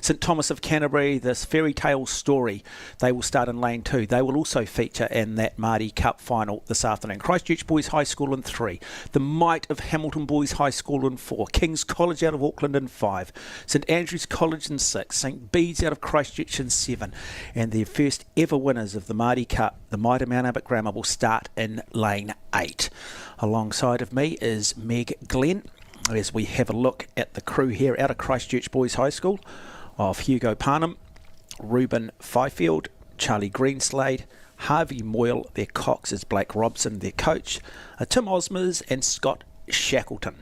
St Thomas of Canterbury, this fairy tale story, they will start in lane 2. They will also feature in that Maadi Cup final this afternoon. Christchurch Boys High School in 3. The Might of Hamilton Boys High School in 4. King's College out of Auckland in 5. St Andrew's College in 6. St Bede's out of Christchurch in 7. And their first ever winners of the Maadi Cup, the Might of Mount Albert Grammar, will start in lane 8. Alongside of me is Meg Glenn as we have a look at the crew here out of Christchurch Boys High School of Hugo Parnham, Ruben Fifield, Charlie Greenslade, Harvey Moyle, their cox is Blake Robson, their coach, Tim Osmers and Scott Shackleton.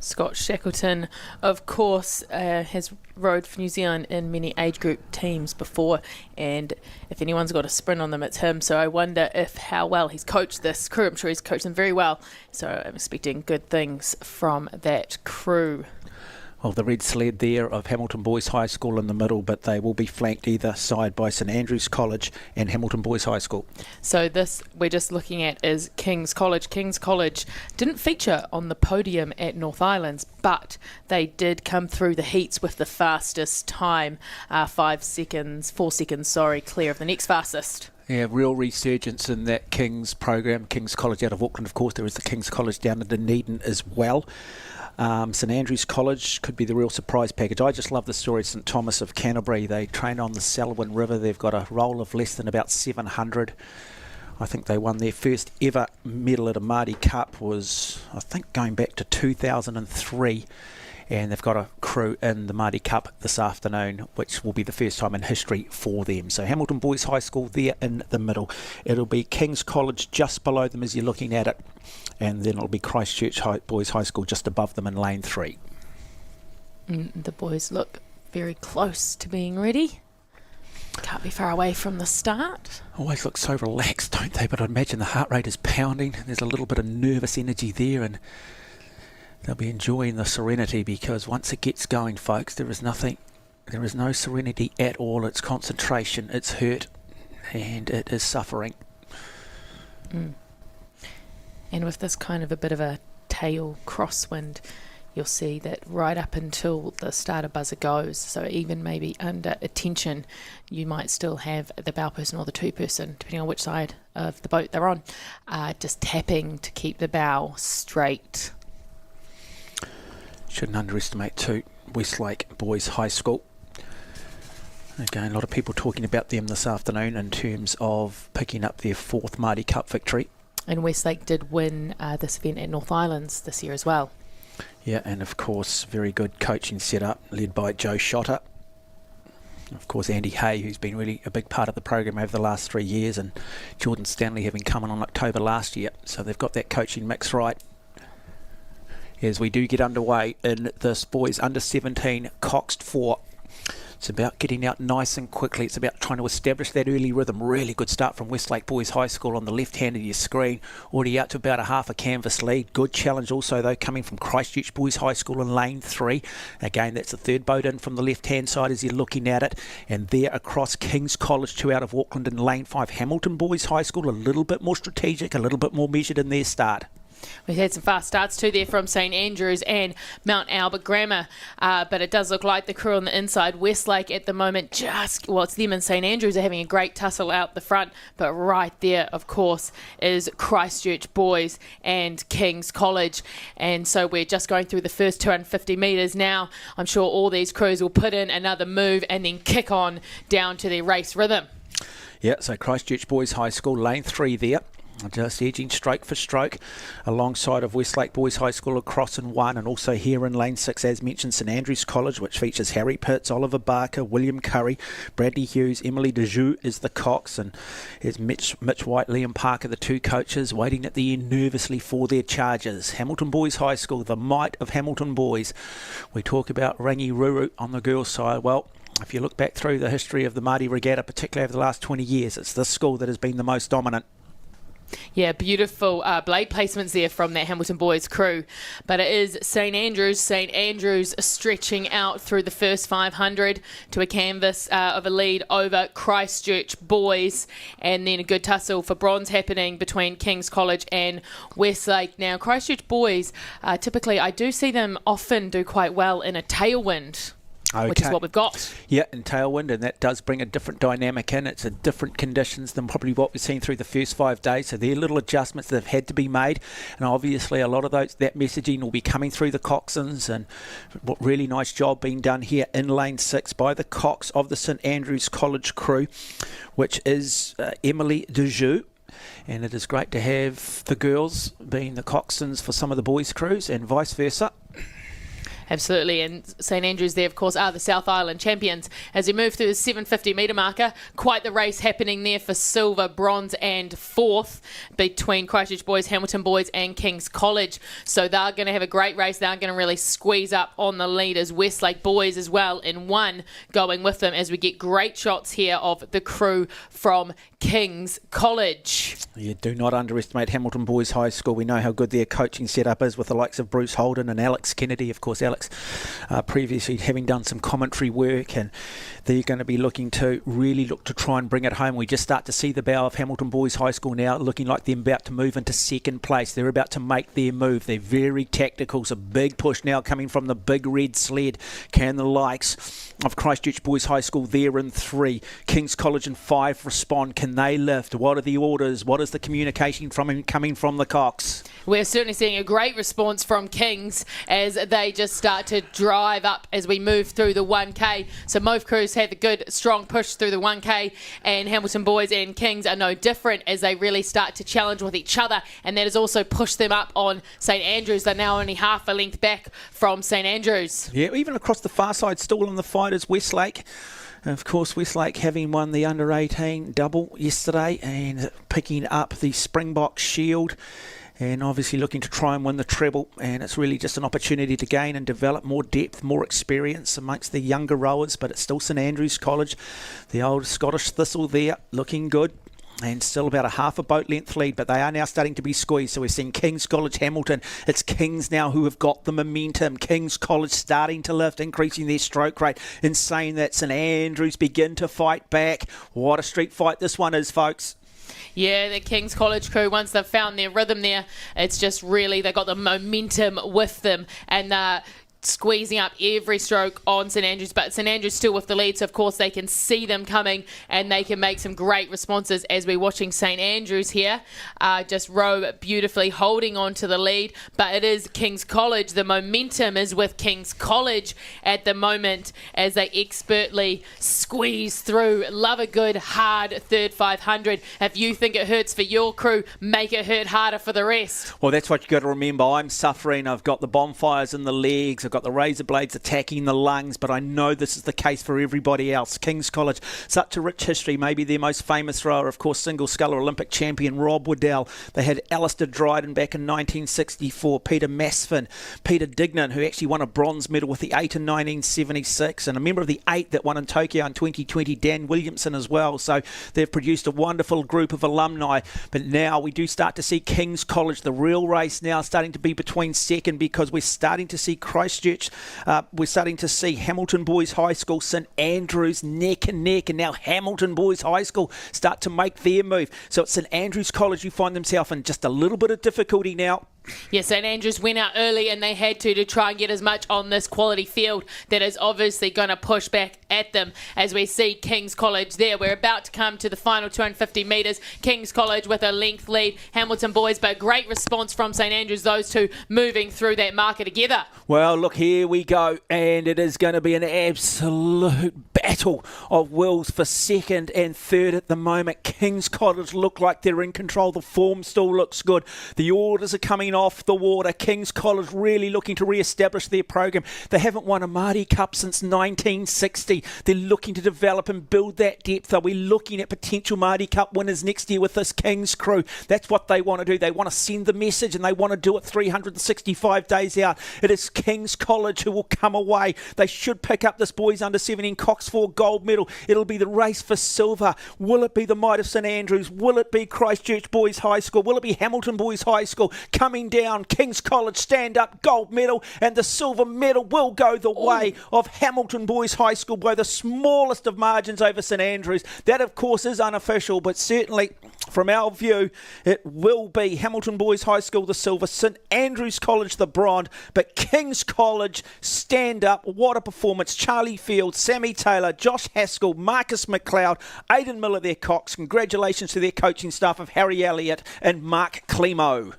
Scott Shackleton, of course, has rowed for New Zealand in many age group teams before, and if anyone's got a sprint on them, it's him. So I wonder how well he's coached this crew. I'm sure he's coached them very well. So I'm expecting good things from that crew. Well, the red sled there of Hamilton Boys High School in the middle, but they will be flanked either side by St Andrew's College and Hamilton Boys High School. So this we're just looking at is King's College. King's College didn't feature on the podium at North Islands, but they did come through the heats with the fastest time, 4 seconds, clear of the next fastest. Yeah, real resurgence in that King's program. King's College out of Auckland, of course. There is the King's College down in Dunedin as well. St Andrew's College could be the real surprise package. I just love the story of St Thomas of Canterbury. They train on the Selwyn River. They've got a roll of less than about 700. I think they won their first ever medal at a Maadi Cup was, I think, going back to 2003. And they've got a crew in the Maadi Cup this afternoon, which will be the first time in history for them. So Hamilton Boys High School there in the middle. It'll be King's College just below them as you're looking at it. And then it'll be Christchurch Boys High School just above them in lane 3. The boys look very close to being ready. Can't be far away from the start. Always look so relaxed, don't they? But I imagine the heart rate is pounding. There's a little bit of nervous energy there, and they'll be enjoying the serenity, because once it gets going, folks, there is no serenity at all. It's concentration, it's hurt, and it is suffering. And with this kind of a bit of a tail crosswind, you'll see that right up until the starter buzzer goes, so even maybe under attention, you might still have the bow person or the two person, depending on which side of the boat they're on, just tapping to keep the bow straight. Shouldn't underestimate too Westlake Boys High School. Again, a lot of people talking about them this afternoon in terms of picking up their 4th Maadi Cup victory. And Westlake did win this event at North Islands this year as well. Yeah, and of course, very good coaching setup led by Joe Shotter. Of course, Andy Hay, who's been really a big part of the program over the last 3 years, and Jordan Stanley having come on October last year. So they've got that coaching mix right. As we do get underway in this boys under 17 Coxed 4. It's about getting out nice and quickly. It's about trying to establish that early rhythm. Really good start from Westlake Boys High School on the left hand of your screen. Already out to about a half a canvas lead. Good challenge also, though, coming from Christchurch Boys High School in lane 3. Again, that's the third boat in from the left-hand side as you're looking at it. And there across King's College, 2 out of Auckland in lane 5. Hamilton Boys High School, a little bit more strategic, a little bit more measured in their start. We've had some fast starts too there from St Andrews and Mount Albert Grammar, but it does look like the crew on the inside, Westlake at the moment, it's them and St Andrews are having a great tussle out the front, but right there, of course, is Christchurch Boys and King's College. And so we're just going through the first 250 metres now. I'm sure all these crews will put in another move and then kick on down to their race rhythm. Yeah, so Christchurch Boys High School, lane 3 there. Just edging stroke for stroke alongside of Westlake Boys High School across in 1, and also here in lane 6, as mentioned, St Andrews College, which features Harry Pitts, Oliver Barker, William Curry, Bradley Hughes, Emily DeJoux is the cox, and here's Mitch White, Liam Parker, the 2 coaches, waiting at the end nervously for their charges. Hamilton Boys High School, the might of Hamilton Boys. We talk about Rangi Ruru on the girls' side. Well, if you look back through the history of the Maadi Regatta, particularly over the last 20 years, it's this school that has been the most dominant. Yeah, beautiful blade placements there from that Hamilton Boys crew. But it is St Andrews. St Andrews stretching out through the first 500 to a canvas of a lead over Christchurch Boys. And then a good tussle for bronze happening between King's College and Westlake. Now, Christchurch Boys, typically I do see them often do quite well in a tailwind. which is what we've got. Yeah, and tailwind, and that does bring a different dynamic in. It's a different conditions than probably what we've seen through the first 5 days. So there are little adjustments that have had to be made, and obviously a lot of that messaging will be coming through the coxswains. And what really nice job being done here in lane 6 by the cox of the St Andrews College crew, which is Emily Dejou. And it is great to have the girls being the coxswains for some of the boys' crews and vice versa. Absolutely, and St Andrews there, of course, are the South Island champions. As we move through the 750 metre marker, quite the race happening there for silver, bronze and fourth between Christchurch boys, Hamilton boys and King's College. So they're going to have a great race. They're going to really squeeze up on the leaders. Westlake boys as well in one going with them as we get great shots here of the crew from King's College. You do not underestimate Hamilton Boys High School. We know how good their coaching setup is with the likes of Bruce Holden and Alex Kennedy. Of course, Alex previously having done some commentary work, and they're going to be looking to really look to try and bring it home. We just start to see the bow of Hamilton Boys High School now looking like they're about to move into second place. They're about to make their move. They're very tactical. It's a big push now coming from the big red sled. Can the likes of Christchurch Boys High School there in 3, King's College in 5 respond? Can they lift? What are the orders? What is the communication coming from the Cox? We're certainly seeing a great response from Kings as they just start to drive up as we move through the 1K. So both crews had a good, strong push through the 1K, and Hamilton Boys and Kings are no different as they really start to challenge with each other, and that has also pushed them up on St Andrews. They're now only half a length back from St Andrews. Yeah, even across the far side, still in the fight is Westlake. Of course, Westlake having won the under-18 double yesterday and picking up the Springbok Shield, and obviously looking to try and win the treble. And it's really just an opportunity to gain and develop more depth, more experience amongst the younger rowers. But it's still St Andrews College, the old Scottish Thistle there, looking good. And still about a half a boat length lead, but they are now starting to be squeezed. So we're seeing King's College, Hamilton. It's Kings now who have got the momentum. King's College starting to lift, increasing their stroke rate. In saying that, St Andrews begin to fight back. What a street fight this one is, folks. Yeah, the King's College crew, once they've found their rhythm there, it's just really, they've got the momentum with them, and squeezing up every stroke on St Andrews, but St Andrews still with the lead, so of course they can see them coming and they can make some great responses as we're watching St Andrews here just row beautifully, holding on to the lead. But it is King's College, the momentum is with King's College at the moment as they expertly squeeze through. Love a good hard third 500. If you think it hurts for your crew, make it hurt harder for the rest. Well, that's what you got to remember. I'm suffering. I've got the bonfires in the legs. I've got the razor blades attacking the lungs, but I know this is the case for everybody else. King's College, such a rich history. Maybe their most famous rower, of course, single sculler Olympic champion Rob Waddell. They had Alistair Dryden back in 1964, Peter Masfin, Peter Dignan, who actually won a bronze medal with the 8 in 1976, and a member of the 8 that won in Tokyo in 2020, Dan Williamson as well. So they've produced a wonderful group of alumni, but now we do start to see King's College, the real race now starting to be between second, because we're starting to see Christchurch, we're starting to see Hamilton Boys High School, St Andrews neck and neck, and now Hamilton Boys High School start to make their move. So it's St Andrews College who find themselves in just a little bit of difficulty now. Yes, St Andrews went out early and they had to try and get as much on this quality field that is obviously going to push back at them as we see King's College there. We're about to come to the final 250 metres. King's College with a length lead, Hamilton Boys, but great response from St Andrews, those two moving through that marker together. Well, look, here we go, and it is going to be an absolute battle of wills for second and third at the moment. King's College look like they're in control. The form still looks good. The orders are coming off the water. King's College really looking to re-establish their program. They haven't won a Maadi Cup since 1960. They're looking to develop and build that depth. Are we looking at potential Maadi Cup winners next year with this King's crew? That's what they want to do. They want to send the message, and they want to do it 365 days out. It is King's College who will come away. They should pick up this boys under 17 Coxford gold medal. It'll be the race for silver. Will it be the might of St Andrews? Will it be Christchurch Boys High School? Will it be Hamilton Boys High School? Coming down, King's College stand up, gold medal, and the silver medal will go the way of Hamilton Boys High School by the smallest of margins over St Andrews. That, of course, is unofficial, but certainly From our view, it will be Hamilton Boys High School the silver, St Andrews College the bronze, but King's College stand up. What a performance. Charlie Field, Sammy Taylor, Josh Haskell, Marcus McLeod, Aidan Miller, their cocks. Congratulations to their coaching staff of Harry Elliott and Mark Clemo.